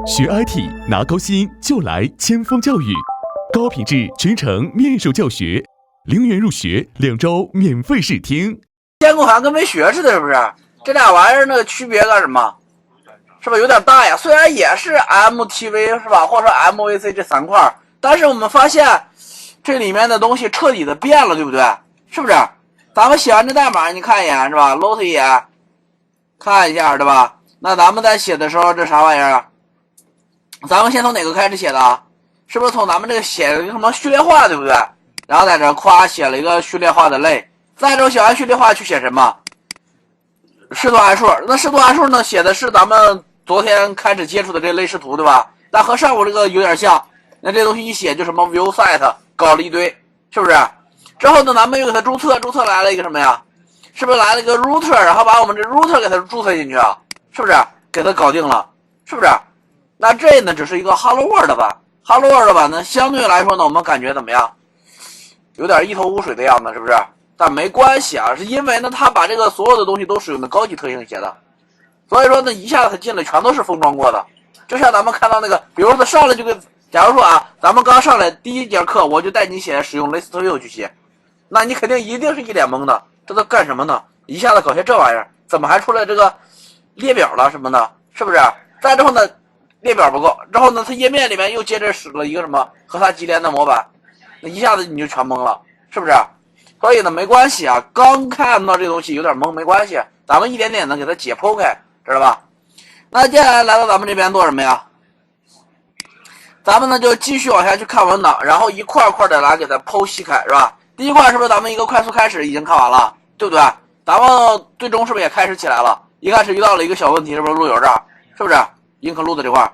学 IT 拿高薪就来千锋教育，高品质全程面授教学，0元入学，2周免费试听。监控好像跟没学似的，是不是？这俩玩意儿那个区别干什么？是吧？有点大呀。虽然也是 MTV 是吧，或者说 MVC 这3块，但是我们发现这里面的东西彻底的变了，对不对？是不是？咱们写完这代码，你看一眼是吧 ？load 一眼，看一下对吧？那咱们在写的时候，这啥玩意儿啊？咱们先从哪个开始写的？是不是从咱们这个写一个什么序列化，对不对？然后在这夸写了一个序列化的类，再之后写完序列化去写什么？视图函数。那视图函数呢，写的是咱们昨天开始接触的这类视图，对吧？但和上午这个有点像。那这东西一写就什么 view set 搞了一堆，是不是？之后呢，咱们又给它注册，注册来了一个什么呀？是不是来了一个 router， 然后把我们这 router 给它注册进去啊？是不是？给它搞定了，是不是？那这呢，只是一个 Hello World 版 ，Hello World 版呢，相对来说呢，我们感觉怎么样？有点一头雾水的样子，是不是？但没关系啊，是因为呢，它把这个所有的东西都使用的高级特性写的，所以说呢，一下子它进来全都是封装过的。就像咱们看到那个，比如说它上来就给，假如说啊，咱们刚上来第一节课，我就带你使用 list view 去写，那你肯定一定是一脸懵的，这都干什么呢？一下子搞些这玩意儿，怎么还出来这个列表了什么的，是不是？再之后呢，列表不够，之后呢，它页面里面又接着使了一个什么和它级联的模板，那一下子你就全懵了，是不是？所以呢，没关系啊，刚看到这东西有点懵，没关系，咱们一点点的给它解剖开，知道吧？那接下来来到咱们这边做什么呀？咱们呢就继续往下去看文档，然后一块块的来给它剖析开，是吧？第一块是不是咱们一个快速开始已经看完了，对不对？咱们最终是不是也开始起来了？一开始遇到了一个小问题，是不是路由这儿？是不是 include 这块？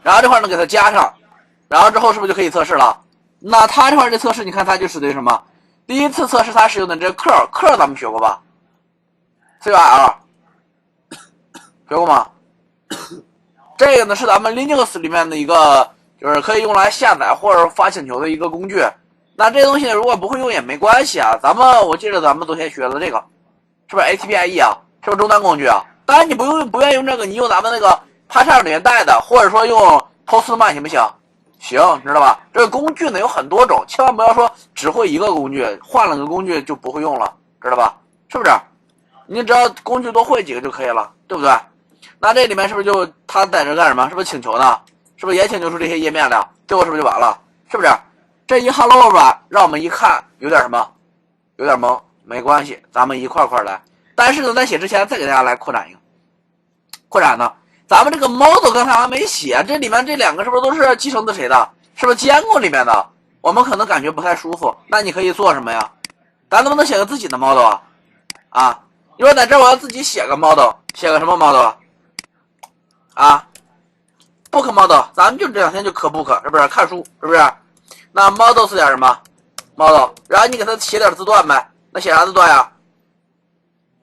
然后这块呢给它加上，然后之后是不是就可以测试了？那它这块这测试，你看它就使的什么？第一次测试它使用的这个 curl 咱们学过吧 ？curl 学过吗？这个呢是咱们 Linux 里面的一个，就是可以用来下载或者发请求的一个工具。那这东西如果不会用也没关系啊。我记得咱们昨天学的这个，是不是 ATPIE 啊？是不是终端工具啊？当然你不愿意用这个，你用咱们那个 PyCharm 里面带的，或者说用 Postman 行不行？行，知道吧？这个工具呢有很多种，千万不要说只会一个工具，换了个工具就不会用了，知道吧？是不是？你只要工具多会几个就可以了，对不对？那这里面是不是就它在这干什么？是不是请求呢？是不是也请求出这些页面了？最后是不是就完了？是不是？这一 Hello 版让我们一看有点什么？有点懵，没关系，咱们一块块来。但是呢，在写之前再给大家来扩展一个。扩展呢，咱们这个 model 刚才还没写，这里面这两个是不是都是继承的谁的？是不是监控里面的？我们可能感觉不太舒服，那你可以做什么呀？咱能不能写个自己的 model 啊？啊，你说在这我要自己写个 model， 写个什么 model 啊？book model， 咱们就这两天就磕 book， 是不是？看书，是不是？那 model 是点什么 model？ 然后你给它写点字段呗，那写啥字段呀？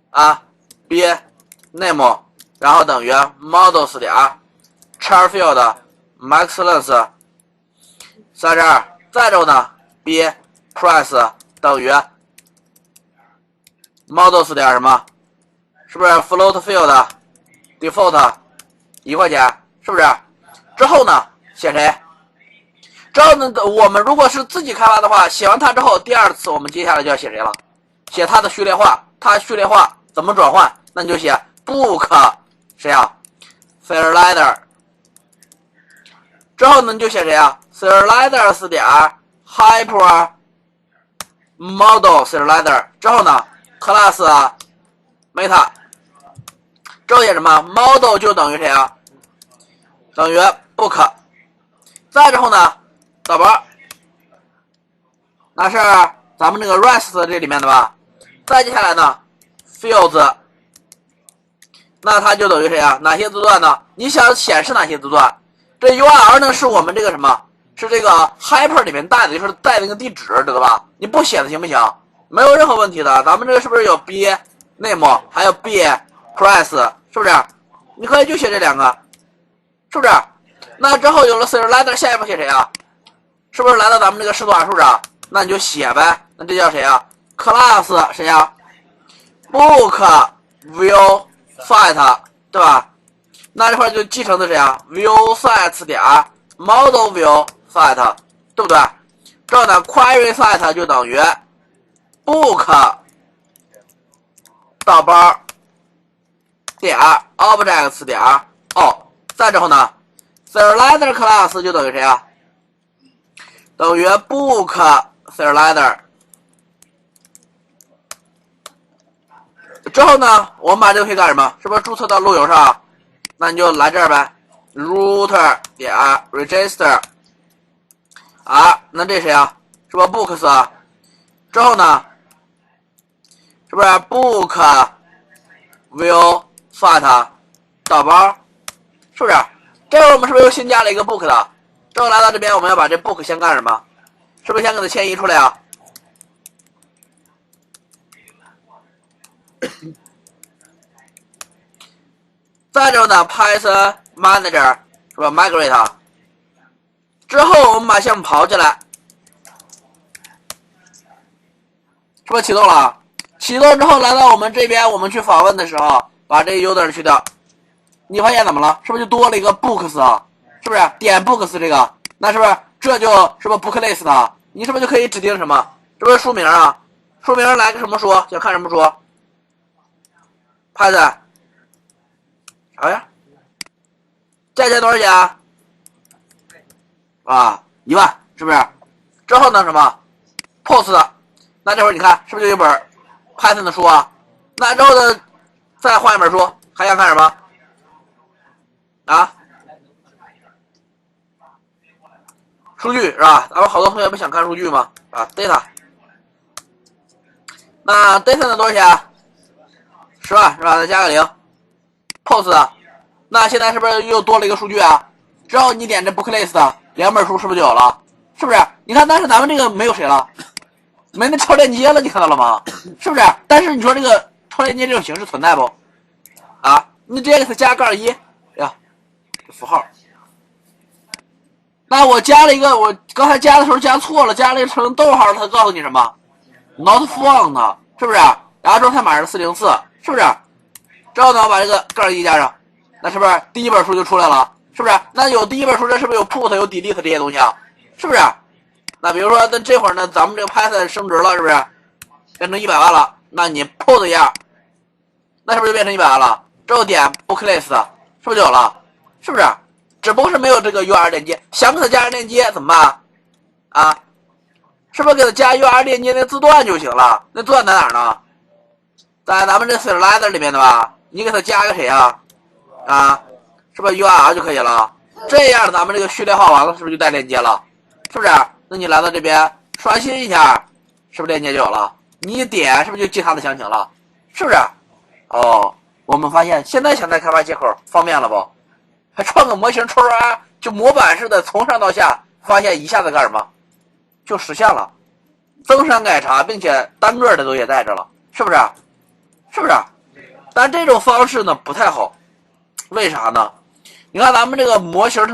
啊 ，b name， 然后等于 models 点 char field max length 32，再之后呢 b price 等于 models 点什么？是不是 float field default 1块钱？是不是？之后呢写谁？之后呢，我们如果是自己开发的话，写完它之后，第二次我们接下来就要写谁了？写它的序列化，它序列化怎么转换？那你就写 book 谁啊 ？Serializer。之后呢，你就写谁啊 ？Serializers 点 hyper model serializer。之后呢 ，class meta。之后写什么 ？model 就等于谁啊？等于 book。再之后呢？导播，那是咱们这个 rest 这里面的吧？再接下来呢 ，fields， 那它就等于谁啊？哪些字段呢？你想显示哪些字段？这 URL 呢是我们这个什么？是这个 hyper 里面带的，就是带那个地址，知道吧？你不写的行不行？没有任何问题的。咱们这个是不是有 b name， 还有 b price， 是不是？你可以就写这两个，是不是？那之后有了 serializer， 下一步写谁啊？是不是来到咱们这个视图函数上？那你就写呗。那这叫谁啊 ？class 谁啊 ？book view set 对吧？那这块就继承的谁啊 ？view set 点 model view set， 对不对？这样呢 ，query set 就等于 book 倒包点 objects 点再之后呢 ，serializer class 就等于谁啊？等于 book serializer。之后呢，我们把这个可以干什么？是不是注册到路由上？那你就来这儿呗 ，router 点 register 那这谁啊？是不是 books 啊？之后呢，是不是 book view set 导包？是不是？这会儿我们是不是又新加了一个 book 的？之后来到这边，我们要把这 book 先干什么？是不是先给它迁移出来啊？再之后呢 ，Python Manager 是吧 ？Migrate 之后，我们把项目跑起来，是不是启动了？启动之后，来到我们这边，我们去访问的时候，把这 user 去掉，你发现怎么了？是不是就多了一个 books 啊？是不是点 books 这个？那是不是这就是不是 book list 啊？你是不是就可以指定什么？这不是书名啊？书名来个什么书？想看什么书？Python。好呀，价钱多少钱啊？1万，是不是？之后呢？什么 ？Post 的，那这会儿你看是不是就有本 Python 的书啊？那之后呢，再换一本书，还想看什么？啊？数据是吧？咱们好多同学不想看数据吗？data。那 data 呢多少钱？10万是吧？再加个0。Post， 那现在是不是又多了一个数据啊？之后你点这 book list， 2本书是不是就有了？是不是？你看，但是咱们这个没有谁了，没那超链接了，你看到了吗？是不是？但是你说这个超链接这种形式存在不？你直接给它加杠1呀，这符号。那我加了一个，我刚才加的时候加错了，加了一个成逗号，它告诉你什么 ？Not found， 是不是？然后之后它码是404，是不是？之后呢，我把这个杠1加上，那是不是第一本书就出来了？是不是？那有第一本书，这是不是有 put 有 delete 这些东西啊？是不是？那比如说，那这会儿呢，咱们这个 Python 升值了，是不是？变成100万了？那你 put 一下，那是不是就变成100万了？之后点 book list， 是不是就有了？是不是？只不过是没有这个 URL 链接，想给它加上链接怎么办？是不是给它加 URL 链接那字段就行了？那字段在哪儿呢？在咱们这 serializer 里面的吧？你给它加个谁啊？是不是 URL 就可以了？这样咱们这个序列化完了，是不是就带链接了？是不是？那你来到这边刷新一下，是不是链接就有了？你一点是不是就记它的详情了？是不是？我们发现现在想再开发接口方便了不？还创个模型抽就模板式的从上到下，发现一下子干什么？就实现了，增删改查，并且单个的都也带着了，是不是？是不是？但这种方式呢不太好，为啥呢？你看咱们这个模型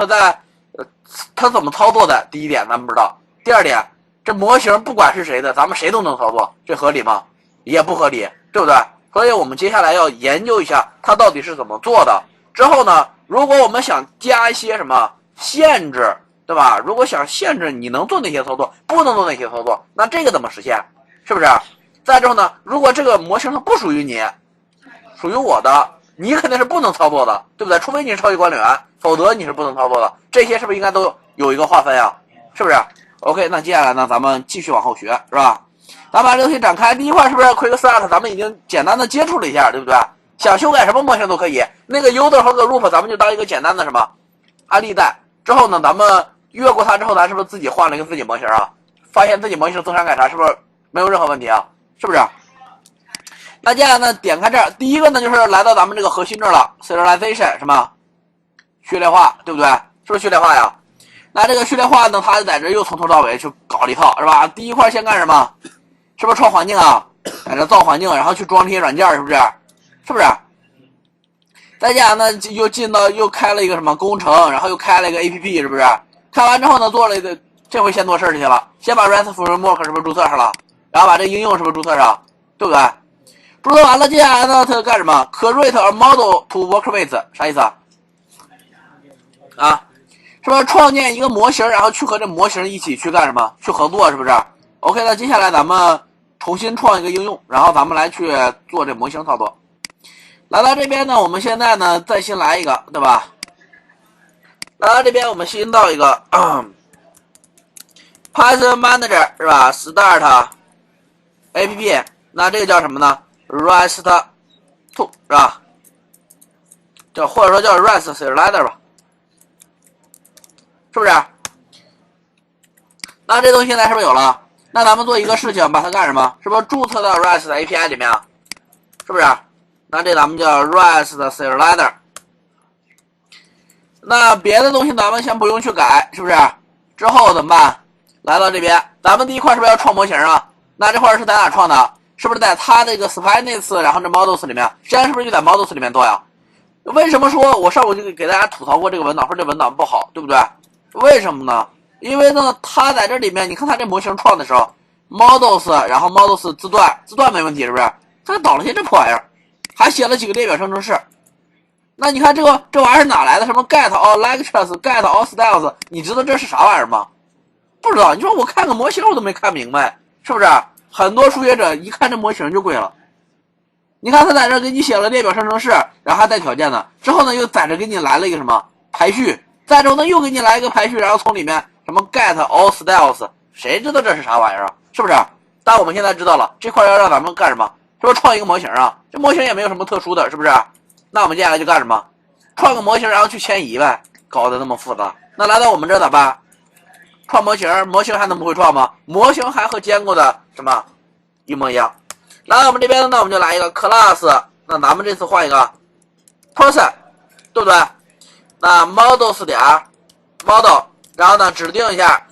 它怎么操作的？第一点咱们不知道，第二点这模型不管是谁的，咱们谁都能操作，这合理吗？也不合理，对不对？所以我们接下来要研究一下它到底是怎么做的。之后呢，如果我们想加一些什么限制，对吧？如果想限制你能做哪些操作，不能做哪些操作，那这个怎么实现？是不是？再之后呢，如果这个模型它不属于你，属于我的，你肯定是不能操作的，对不对？除非你是超级管理员，否则你是不能操作的。这些是不是应该都有一个划分呀？是不是 ？OK， 那接下来呢，咱们继续往后学，是吧？咱把这个东西展开，第一块是不是 Quick Start？ 咱们已经简单的接触了一下，对不对？想修改什么模型都可以。那个 user 和个 root 咱们就当一个简单的什么案例带。之后呢，咱们越过它之后，咱是不是自己换了一个自己模型啊？发现自己模型增删改查是不是没有任何问题啊？是不是？那接下来呢，点开这儿，第一个呢就是来到咱们这个核心这儿了 ，serialization 是吗？序列化，对不对？是不是序列化呀？那这个序列化呢，它在这又从头到尾去搞了一套，是吧？第一块先干什么？是不是创环境啊？在这造环境，然后去装这些软件，是不是？是不是？再接下来呢，又开了一个什么工程，然后又开了一个 APP， 是不是？开完之后呢，做了一个，这回先做事去了，先把 REST Framework 是不是注册上了？然后把这应用是不是注册上？对不对？注册完了，接下来呢，它干什么 ？Create a model to work with， 啥意思啊？啊，是不是创建一个模型，然后去和这模型一起去干什么？去合作，是不是 ？OK， 那接下来咱们重新创一个应用，然后咱们来去做这模型操作。来到这边呢，我们现在呢再新来一个，对吧？来到这边我们新到一个Python Manager 是吧 ？Start App， 那这个叫什么呢 ？Rest 2是吧？叫或者说叫 Rest Slider 吧，是不是？那这东西现在是不是有了？那咱们做一个事情，把它干什么？是不是注册到 Rest API 里面啊？是不是？那这咱们叫 Rest Slider。那别的东西咱们先不用去改，是不是？之后怎么办？来到这边，咱们第一块是不是要创模型啊？那这块是在哪创的？是不是在它这个 Spinets 然后这 Models 里面？现在是不是就在 Models 里面做呀？为什么说我上午就给大家吐槽过这个文档，说这文档不好，对不对？为什么呢？因为呢，它在这里面，你看它这模型创的时候 ，Models 然后 Models 字段没问题，是不是？它导了些这破玩意儿，还写了几个列表生成式。那你看这玩意儿是哪来的？什么 get all lectures、get all styles？ 你知道这是啥玩意儿吗？不知道。你说我看个模型我都没看明白，是不是？很多初学者一看这模型就跪了。你看他在这给你写了列表生成式，然后还带条件呢。之后呢又在这给你来了一个什么排序，再之后呢又给你来一个排序，然后从里面什么 get all styles， 谁知道这是啥玩意儿啊？是不是？但我们现在知道了，这块要让咱们干什么？是不是创一个模型啊？这模型也没有什么特殊的，是不是？那我们接下来就干什么？创个模型，然后去迁移呗，搞得那么复杂。那来到我们这儿咋办？创模型，模型还能不会创吗？模型还和Django的什么一模一样。来到我们这边，那我们就来一个 class， 那咱们这次换一个 person， 对不对？那 models 点 model， 然后呢指定一下，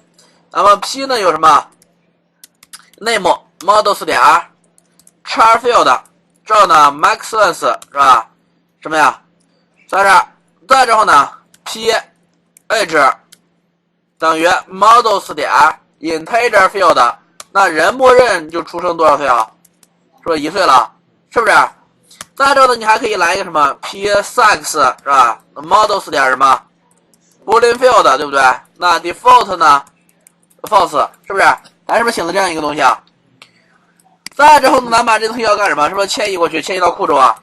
咱们 P 呢有什么 name models 点 char field， 之后呢 maxence 是吧？什么呀？在这儿，再之后呢 P age 等于 models 点 integer field， 那人默认就出生多少岁啊？是不是1岁了？是不是？再之后呢，你还可以来一个什么 P sex 是吧 ？models 点什么 boolean field 对不对？那 default 呢 false 是不是？咱是不是写了这样一个东西啊？再之后呢，咱把这东西要干什么？是不是迁移过去，迁移到库中啊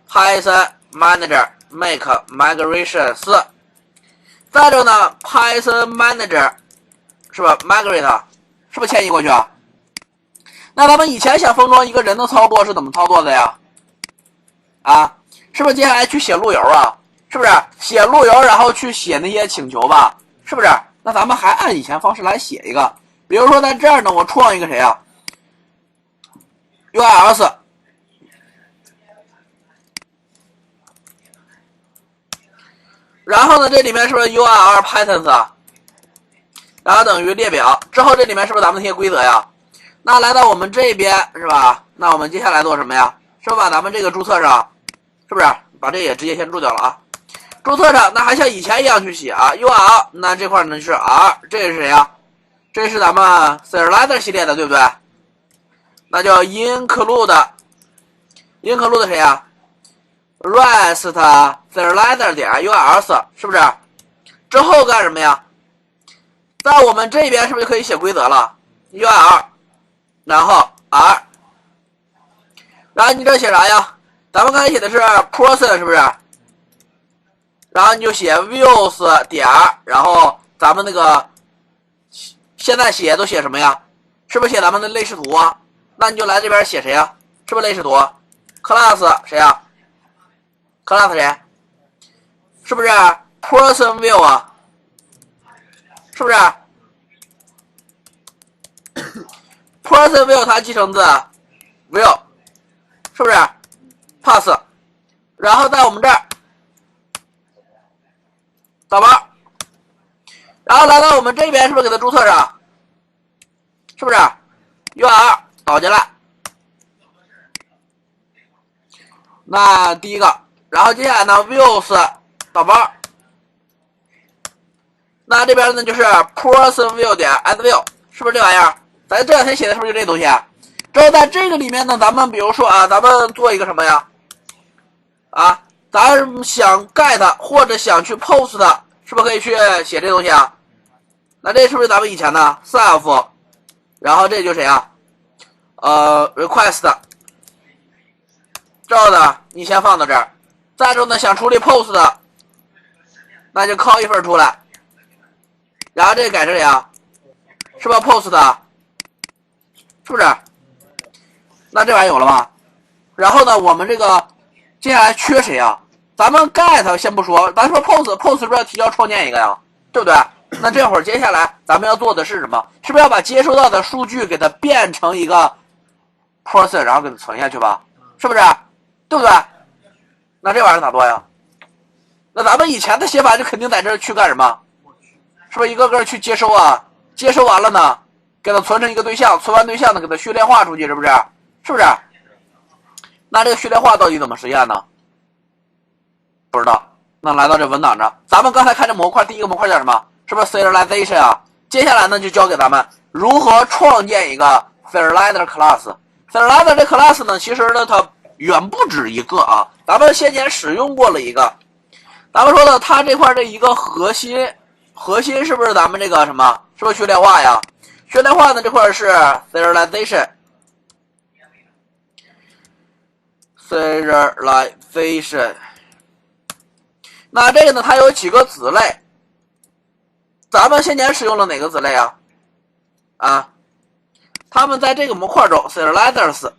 ？Python Manager make migrations。再之后呢 ，Python Manager 是吧 ？migrate 是不是迁移过去啊？那咱们以前想封装一个人的操作是怎么操作的呀？啊，是不是接下来去写路由啊？是不是写路由，然后去写那些请求吧？是不是？那咱们还按以前方式来写一个，比如说在这儿呢，我创一个谁啊 ？URLs， 然后呢，这里面是不是 URL patterns 啊？然后等于列表，之后这里面是不是咱们那些规则呀？那来到我们这边是吧？那我们接下来做什么呀？是不是把咱们这个注册上？是不是把这也直接先注掉了啊？注册上，那还像以前一样去写啊 URL， 那这块呢是 R， 这是谁呀？这是咱们 Slider 系列的，对不对？那叫 include 谁呀 ？rest Slider 点 URLs 是不是？之后干什么呀？在我们这边是不是就可以写规则了 ？URL， 然后 R， 然后你这写啥呀？咱们刚才写的是 person 是不是？然后你就写 views 点，然后咱们那个现在写都写什么呀？是不是写咱们的类视图啊？那你就来这边写谁呀？是不是类视图 ？class 谁呀 ？class 谁？是不是 person view 啊？是不是 person view 它继承自 view， 是不是 pass？ 然后在我们这儿导包，然后来到我们这边是不是给它注册上？是不是 URL 导进来？那第一个，然后接下来呢 views 导包。那这边呢就是 person view 点 add view， 是不是这玩意儿？咱这两天写的是不是就这东西啊？之后在这个里面呢，咱们比如说啊，咱们做一个什么呀？啊，咱想 get 或者想去 post 是不是可以去写这东西啊？那这是不是咱们以前的 self， 然后这就是谁啊？request， 这的你先放到这儿，再之后呢想处理 post 的，那就拷一份出来，然后这个改成谁啊？是不是 post 的？是不是？那这玩意有了吧？然后呢，我们这个接下来缺谁啊？咱们 get 先不说，咱说 post 是不是要提交创建一个呀？对不对？那这会儿接下来咱们要做的是什么？是不是要把接收到的数据给它变成一个 person， 然后给它存下去吧？是不是？对不对？那这玩意儿咋做呀？那咱们以前的写法就肯定在这儿去干什么？是不是一个个去接收啊？接收完了呢，给它存成一个对象，存完对象呢，给它序列化出去，是不是？是不是？那这个序列化到底怎么实现呢？不知道。那来到这文档上，咱们刚才看这模块，第一个模块叫什么？是不是 serialization 啊？接下来呢，就教给咱们如何创建一个 serializer class。serializer 这 class 呢，其实呢，它远不止一个啊。咱们先前使用过了一个，咱们说的它这块这一个核心是不是咱们这个什么？是不是序列化呀？序列化呢这块是 serialization。那这个呢，它有几个子类？咱们先前使用了哪个子类啊？啊，他们在这个模块中 serializers，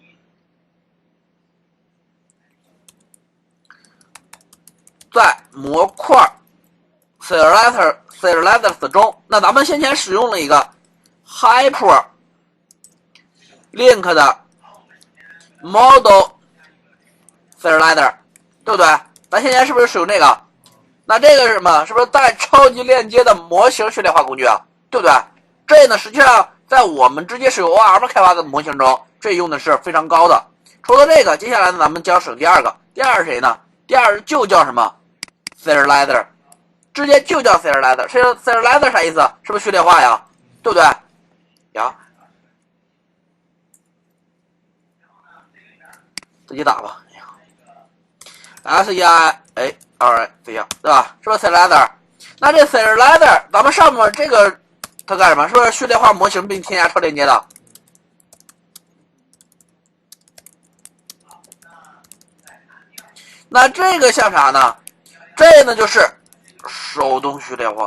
在模块 serializers 中，那咱们先前使用了一个 hyperlink 的 model serializer， 对不对？咱先前是不是使用这个？那这个是什么？是不是带超级链接的模型序列化工具啊？对不对？这呢，实际上在我们直接使用 ORM 开发的模型中，这用的是非常高的。除了这个，接下来呢，咱们将使用第二个。第二是谁呢？第二就叫什么 serializer， 直接就叫 serializer。serializer 啥意思？是不是序列化呀？对不对？呀，自己打吧。SEI这样对吧？是不是 serializer？ 那这 serializer 咱们上面这个它干什么？是不是序列化模型并添加超链接的？那这个像啥呢？这呢就是手动序列化。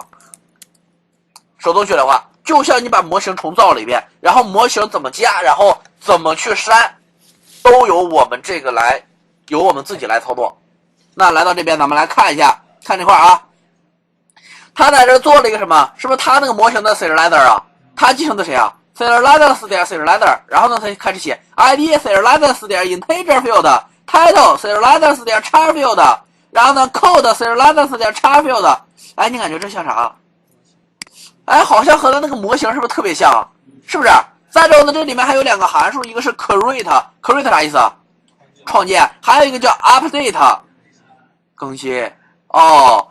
手动序列化就像你把模型重造了一遍，然后模型怎么加，然后怎么去删，都由我们这个来，由我们自己来操作。那来到这边，咱们来看一下，看这块啊，他在这做了一个什么？是不是他那个模型的 serializer 啊？他继承的谁啊 ？serializers 点 serializer， 然后呢，他开始写 id serializers 点 integer field title serializers 点 char field， 然后呢 code serializers 点 char field。哎，你感觉这像啥？哎，好像和他那个模型是不是特别像？是不是？再之后呢，这里面还有两个函数，一个是 create 啥意思？创建，还有一个叫 update。更新哦，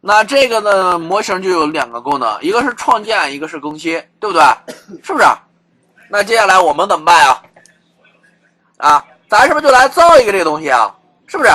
那这个呢模型就有两个功能，一个是创建，一个是更新，对不对？是不是？那接下来我们怎么办啊？啊，咱是不是就来造一个这个东西啊？是不是？